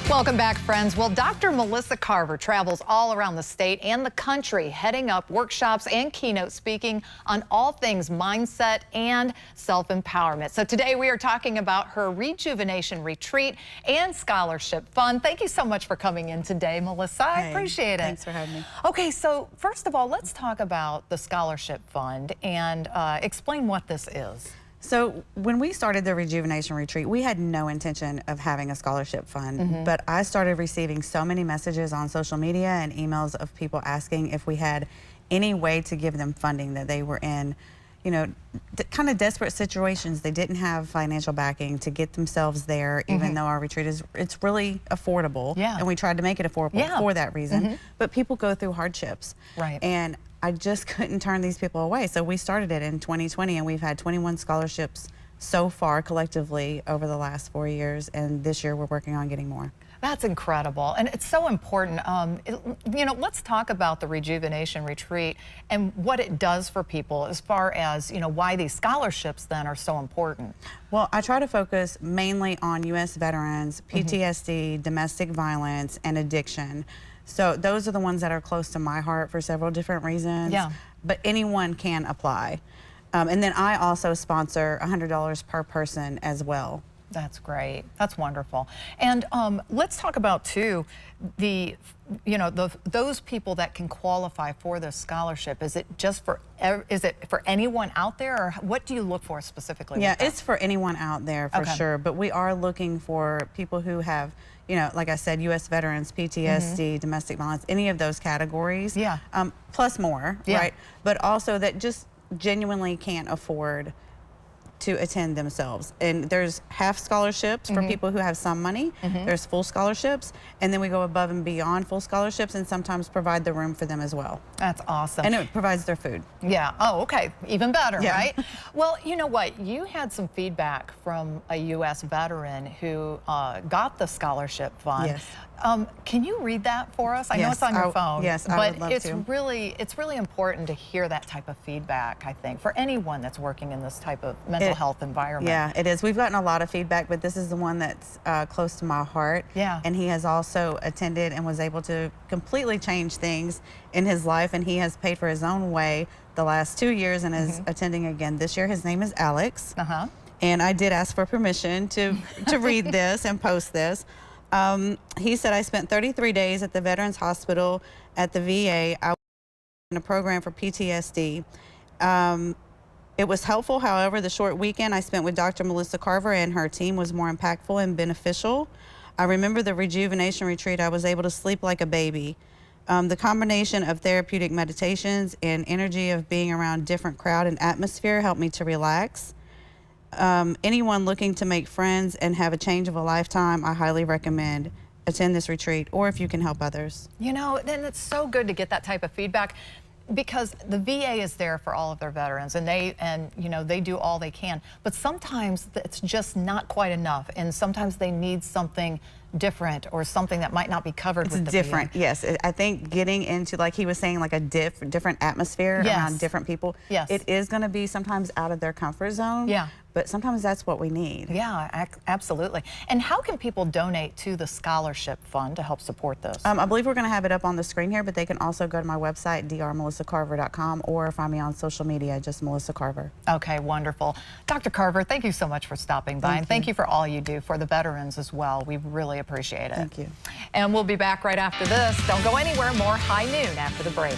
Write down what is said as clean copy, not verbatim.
Welcome back, friends. Well, Dr. Melissa Carver travels all around the state and the country, heading up workshops and keynote speaking on all things mindset and self-empowerment. So today we are talking about her Rejuvenation Retreat and Scholarship Fund. Thank you so much for coming in today, Melissa. I appreciate it. Thanks for having me. Okay, so first of all, let's talk about the Scholarship Fund and explain what this is. So when we started the Rejuvenation Retreat, we had no intention of having a scholarship fund, but I started receiving so many messages on social media and emails of people asking if we had any way to give them funding, that they were in, you know, kind of desperate situations. They didn't have financial backing to get themselves there, even though our retreat it's really affordable. Yeah. And we tried to make it affordable for that reason. But people go through hardships. Right. And I just couldn't turn these people away. So we started it in 2020, and we've had 21 scholarships so far collectively over the last 4 years, and this year we're working on getting more. That's incredible, and it's so important. You know, let's talk about the Rejuvenation Retreat and what it does for people as far as, you know, why these scholarships then are so important. Well, I try to focus mainly on U.S. veterans, PTSD, domestic violence, and addiction. So those are the ones that are close to my heart for several different reasons. Yeah. But anyone can apply. And then I also sponsor $100 per person as well. That's great. That's wonderful. And let's talk about too those people that can qualify for this scholarship. Is it just for anyone out there, or what do you look for specifically? Yeah, it's for anyone out there for Okay. sure. But we are looking for people who have, you know, like I said, U.S. veterans, PTSD, domestic violence, any of those categories. Yeah. Plus more, Yeah. right? But also that just genuinely can't afford to attend themselves. And there's half scholarships for people who have some money. There's full scholarships, and then we go above and beyond full scholarships and sometimes provide the room for them as well. That's awesome. And it provides their food. Yeah. Oh, okay. Even better, Yeah. right? Well, you know what? You had some feedback from a U.S. veteran who got the scholarship fund. Yes. Can you read that for us? I know Yes, it's on your phone. yes, I but would love it's to. it's really important to hear that type of feedback, I think, for anyone that's working in this type of mental health environment. Yeah, it is. We've gotten a lot of feedback, but this is the one that's close to my heart. Yeah. And he has also attended and was able to completely change things in his life, and he has paid for his own way the last 2 years and is attending again this year. His name is Alex. And I did ask for permission to read this and post this. He said, I spent 33 days at the Veterans Hospital at the VA. I was in a program for PTSD. It was helpful. However, the short weekend I spent with Dr. Melissa Carver and her team was more impactful and beneficial. I remember the Rejuvenation Retreat. I was able to sleep like a baby. The combination of therapeutic meditations and energy of being around different crowd and atmosphere helped me to relax. Anyone looking to make friends and have a change of a lifetime, I highly recommend attend this retreat, or if you can help others. You know, and it's so good to get that type of feedback, because the VA is there for all of their veterans, and they do all they can. But sometimes it's just not quite enough, and sometimes they need something different or something that might not be covered with the different, VA. yes. I think getting into, like he was saying, like a different atmosphere around different people. Yes. It is going to be sometimes out of their comfort zone. Yeah. But sometimes that's what we need. Yeah, absolutely. And how can people donate to the scholarship fund to help support this? I believe we're going to have it up on the screen here, but they can also go to my website, drmelissacarver.com, or find me on social media, just Melissa Carver. Okay, wonderful. Dr. Carver, thank you so much for stopping by, and thank you for all you do for the veterans as well. We really appreciate it. Thank you. And we'll be back right after this. Don't go anywhere. More High Noon after the break.